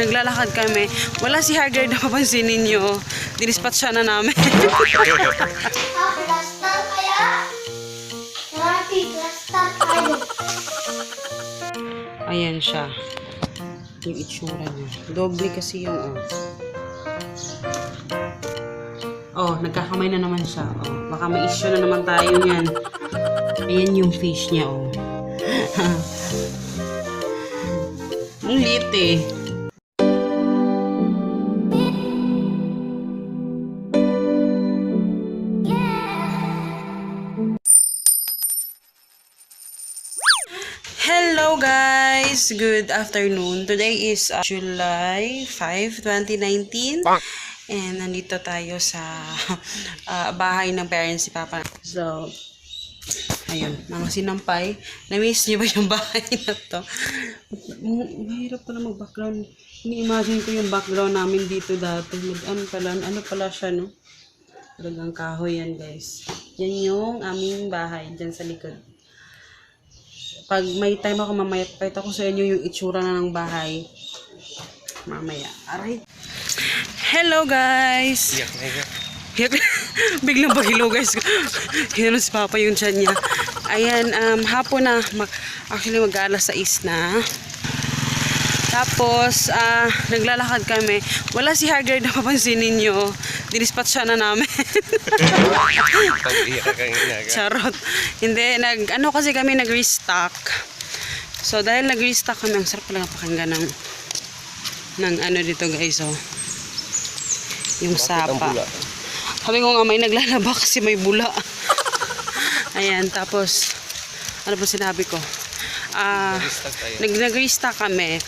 naglalakad kami. Wala si Hagrid na papansinin nyo. Dinispatch siya na namin. Plastar kaya? Happy plastar tayo. Ayan siya. Yung itsura niya. Doble kasi yung nagkakamay na naman siya. Baka may issue na naman tayo niyan. Ayan yung fish niya, Ang liit eh. Hello guys! Good afternoon. Today is July 5, 2019. And nandito tayo sa bahay ng parents si Papa. So, ayun, mga sinampay. Na-miss niyo ba yung bahay na to? Mahirap pala mag-background. Ini-imagine ko yung background namin dito dati. Ano pala siya, no? Talagang kahoy yan, guys. Yan yung aming bahay, dyan sa likod. Pag may time ako mamaya, pakita ko sa inyo yung itsura na ng bahay. Mamaya. Aray. Hello, guys! Biglang pag-hello, guys. Hello si Papa yung tiyan niya. Ayan, hapon na. Actually, mag-alas 6 na. Tapos, naglalakad kami. Wala si Hagrid na papansinin nyo. Dinispatch siya na namin. Charot. Hindi, kasi kami nag-restock. So, dahil nag-restock kami, ang sarap pala pakinggan ng dito, guys, yung sapa. Sabi ko nga may naglalaba kasi may bula. Ayan, tapos, ano ba sinabi ko? Nag-restock kami.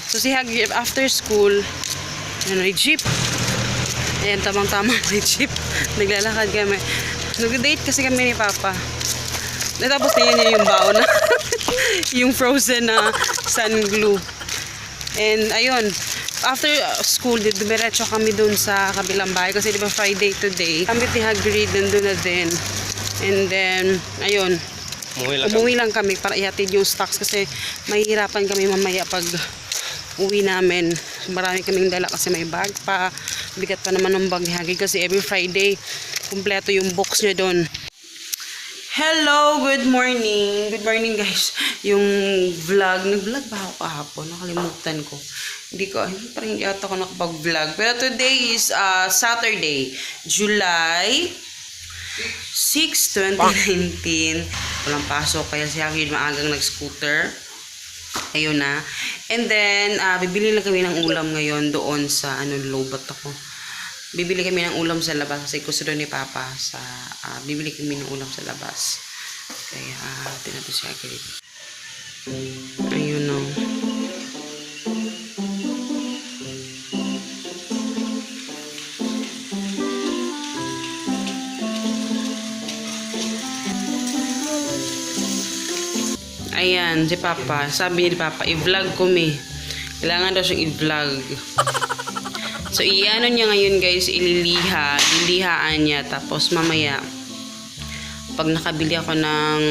So, si Hagrid, after school, may jeep. Ayan, tamang-tama may jeep. Naglalakad kami. Nag-date kasi kami ni Papa. Tapos tingnan niya yung baon na yung frozen na sun glue. And ayun, after school, dumiretso kami dun sa kabilang bahay kasi di ba Friday today. Kami ni Hagrid nandun na din. And then, ayun, umuwi lang kami para ihatid yung stocks kasi mahihirapan kami mamaya pag uwi namin. Marami kaming dala kasi may bag pa. Bigat pa naman ng bag ni Hagrid kasi every Friday, kumpleto yung box niya doon. Hello, good morning. Good morning, guys. Yung vlog, nag-vlog ba ako kahapon? Nakalimutan ko. Parang hindi ata ako nakapag-vlog. Pero today is Saturday, July 6, 2019. Walang pasok, kaya si Hagrid maagang nag-scooter. Ayun na. And then, bibili lang kami ng ulam ngayon doon sa, lobat ako. Bibili kami ng ulam sa labas kasi gusto doon ni Papa sa, bibili kami ng ulam sa labas. Kaya, tinato si Hagrid. Ayun o. Ayan, si Papa. Sabi ni Papa, i-vlog ko me. Kailangan daw siyang i-vlog. So, i-ano niya ngayon, guys, ililihaan niya. Tapos, mamaya, pag nakabili ako ng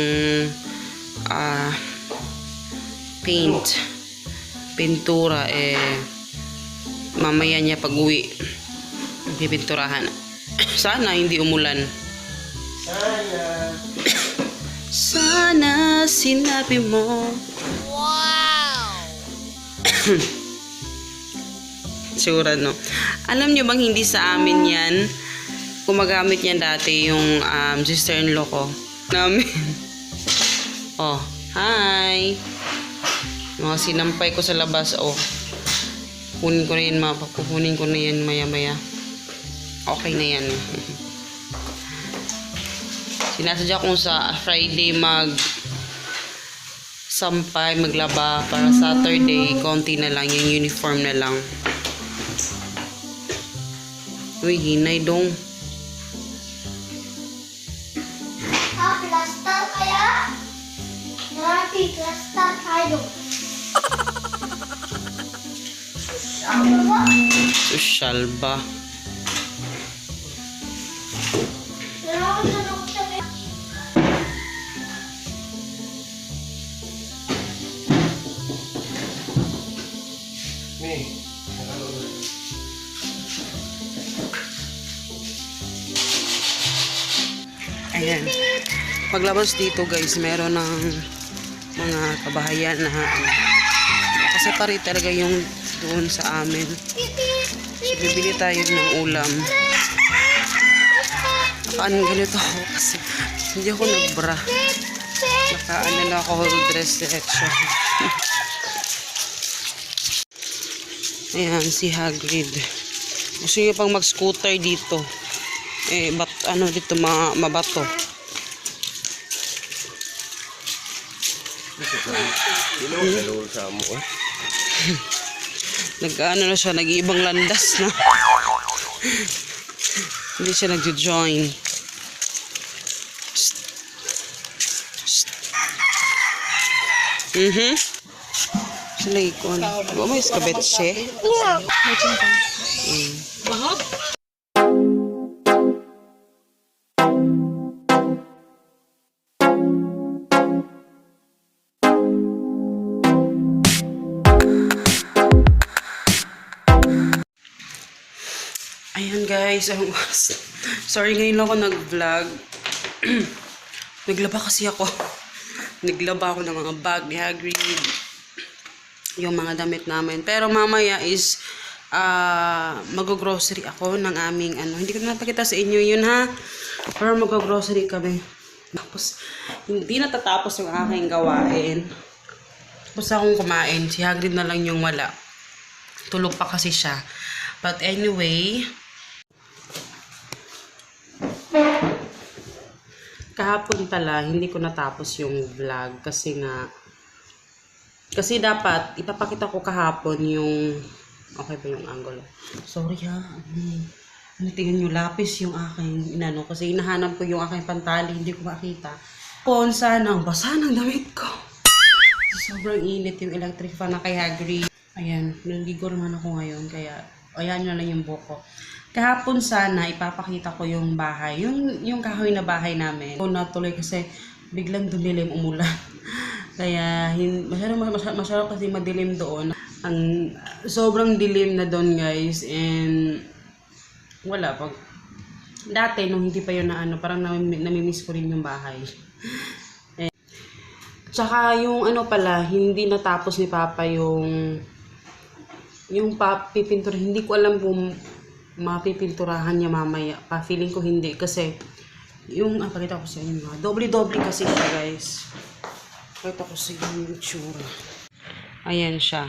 pintura, mamaya niya pag-uwi, pipinturahan. Sana hindi umulan. Sana sinabi mo. Wow! Sura, no? Alam nyo bang hindi sa amin yan? Gumagamit niyan dati yung sister-in-law ko. Namin. Oh, hi! Mga sinampay ko sa labas. Oh, kunin ko na yan, kukunin ko na yan maya-maya. Okay na yan. Sinasadya kong sa Friday sampay, maglaba para Saturday, konti na lang, yung uniform na lang. Uy, hinay dong. Plastar kaya? Happy plastar tayo. Social ba? Ayan. Paglabas dito guys, meron ng mga kabahayan na kasi pare talaga yung doon sa amin. So, bibili tayo ng ulam. Nakaano ganito ako kasi hindi ako nagbra. Nakaano na ako dress diretso. Ayan, si Hagrid. Gusto niya pang mag-scooter dito. Ano dito, mabato. Hello sa mo. Nag-ano na siya, nag-iibang landas na. Hindi siya nag-join. Sila ikon. Huwag mo iskabet siya. Ayan guys, sorry ngayon lang ako nag-vlog. Naglaba kasi ako. Naglaba ako ng mga bag ni Hagrid. Yung mga damit namin. Pero mamaya is mag-grocery ako ng aming ano. Hindi ko na napakita sa inyo yun ha. Pero mag-grocery kami. Tapos, hindi natatapos yung aking gawain. Tapos akong kumain. Si Hagrid na lang yung wala. Tulog pa kasi siya. But anyway, kahapon pala, hindi ko natapos yung vlog kasi dapat ipapakita ko kahapon yung okay ba yung angle? Sorry ha. Tingnan nyo, lapis yung aking inano kasi hinahanap ko yung aking pantali, hindi ko makita. Sana basa ng damit ko. Sobrang init yung electric fan na kay Hagrid. Ayan, naligo naman ako ngayon kaya ayan na lang yung buko. Kahapon sana ipapakita ko yung bahay, yung kahoy na bahay namin. Natuloy kasi biglang dumilim, umulan. Kaya masyadong kasi madilim doon. Sobrang dilim na doon guys, and wala pag dati nung hindi pa yun na ano, parang namimiss ko rin yung bahay. Tsaka yung ano pala, hindi natapos ni Papa yung pipintura. Hindi ko alam kung mapipinturahan niya mamaya. Feeling ko hindi kasi yung pakita ko sa inyo. Doble-doble kasi siya guys. Pakita ko sa inyo yung itsura. Ayan siya.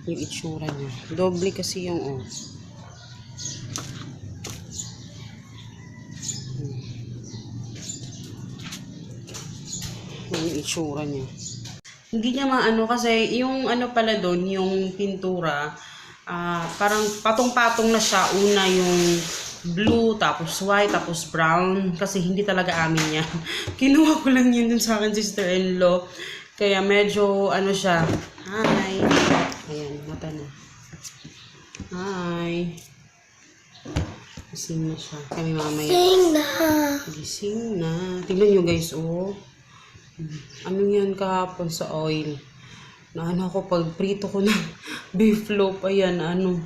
Yung itsura niya. Doble kasi yung yung itsura niya. Hindi niya maano kasi yung ano pala doon, yung pintura, parang patong-patong na siya. Una yung blue, tapos white, tapos brown. Kasi hindi talaga amin yan. Kinuha ko lang yun dun sa akin sister-in-law. Kaya medyo ano siya. Hi! Ayan, mata na. Hi! Gising na siya. Kami mamaya. Gising na. Tingnan nyo guys, oh. Ano yan kahapon sa oil. Na ano ako, pag prito ko ng beef loaf, ayan, ano.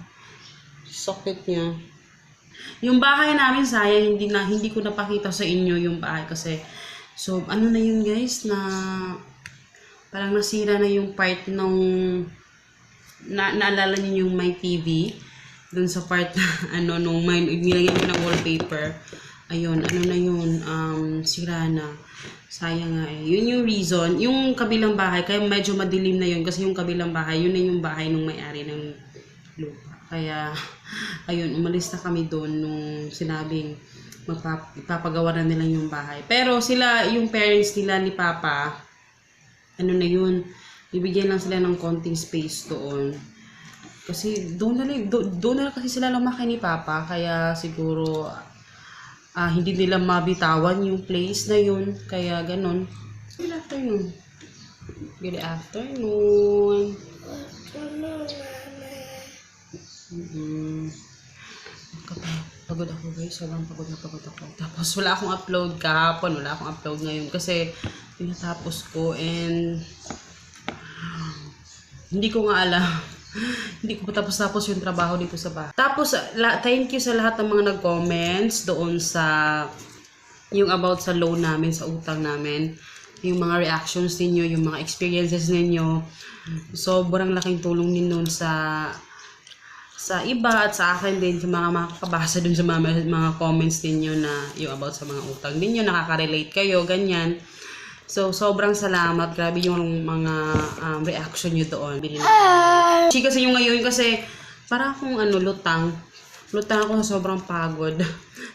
Sakit niya. Yung bahay namin, sayang, hindi ko napakita sa inyo yung bahay kasi, so, ano na yun guys, na parang nasira na yung part nung, naalala niyo yung my TV, dun sa part na, ano, nung nilagyan ko ng wallpaper, ayun, ano na yun, sira na. Sayang nga eh. Yun yung reason. Yung kabilang bahay, kaya medyo madilim na yun kasi yung kabilang bahay, yun na yung bahay nung may-ari ng lupa. Kaya, ayun, umalis na kami doon nung sinabing ipapagawa na nila yung bahay. Pero sila, yung parents nila ni Papa, ano na yun, ibigyan lang sila ng konting space doon. Kasi doon na kasi sila lumaki ni Papa, kaya siguro hindi nila mabitawan yung place na yun. Kaya ganon. Good afternoon. Good afternoon. Pagod ako guys. Sobrang pagod ako. Tapos wala akong upload kahapon. Wala akong upload ngayon. Kasi tinatapos ko and hindi ko nga alam Hindi ko pa tapos yung trabaho dito sa bahay. Tapos, thank you sa lahat ng mga nag-comments doon sa yung about sa loan namin, sa utang namin. Yung mga reactions ninyo, yung mga experiences ninyo. Sobrang laking tulong din nun sa iba at sa akin din, sa mga makakabasa dun sa mga comments ninyo na yung about sa mga utang ninyo, nakaka-relate kayo, ganyan. So, sobrang salamat. Grabe yung mga reaction nyo doon. Kasi yung ngayon, kasi para akong lutang. Lutang ako sa sobrang pagod.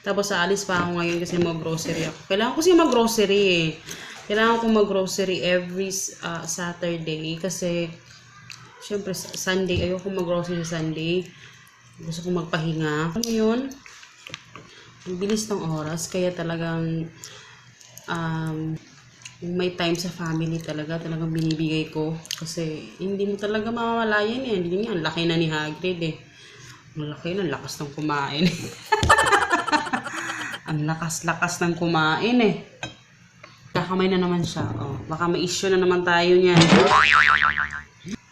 Tapos aalis pa ako ngayon kasi mag-grocery ako. Kailangan ko kasi mag-grocery eh. Kailangan ko mag-grocery every Saturday kasi syempre Sunday, ayoko mag-grocery sa Sunday. Gusto ko magpahinga. Ngayon, ang bilis ng oras kaya talagang may time sa family talagang binibigay ko kasi hindi mo talaga mamamalayan eh. Hindi nga, ang laki na ni Hagrid eh. Ang laki na, lakas ng kumain. Ang lakas-lakas ng kumain eh. Kakamay na naman siya. Oh, baka may issue na naman tayo niyan.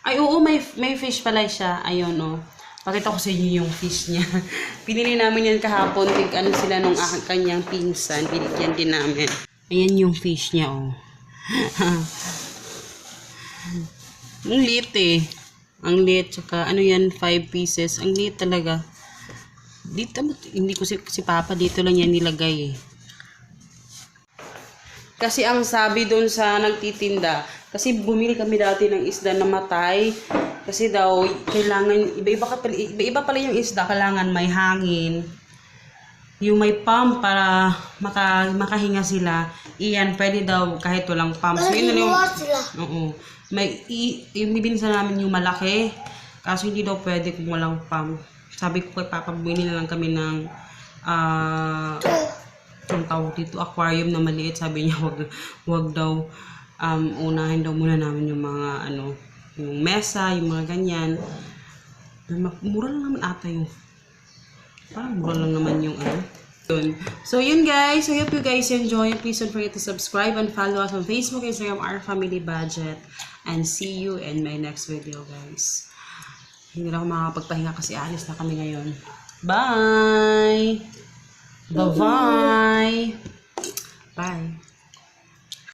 Ay, oo, may fish pala siya. Ayun, oh. Pakita ko sa inyo yung fish niya. Pinili namin yan kahapon. Ano sila nung kanyang pinsan. Binigyan din namin. Ayan yung fish niya, oh. Ang liit eh. Ang liit. Tsaka, ano yan, 5 pieces. Ang liit talaga. Dito, hindi ko si Papa dito lang yan nilagay eh. Kasi ang sabi doon sa nagtitinda, kasi bumili kami dati ng isda na matay. Kasi daw, kailangan, iba-iba pala yung isda, kailangan may hangin. Yung may pump para makahinga sila. Iyan, pwede daw kahit walang pump. So, yun na yung, oo. Yung bibinsa namin yung malaki. Kaso hindi daw pwede kung walang pump. Sabi ko kay Papa, bumili na lang kami ng yung tawag dito, aquarium na maliit. Sabi niya, wag daw, unahin daw muna namin yung mga, yung mesa, yung mga ganyan. Mura lang naman ata yung, parang mura lang naman yung, So, yun guys. I hope you guys enjoy. Please don't forget to subscribe and follow us on Facebook, Instagram, Our Family Budget. And see you in my next video, guys. Hindi na ako makakapagpahinga kasi alis na kami ngayon. Bye! Bye-bye! Bye!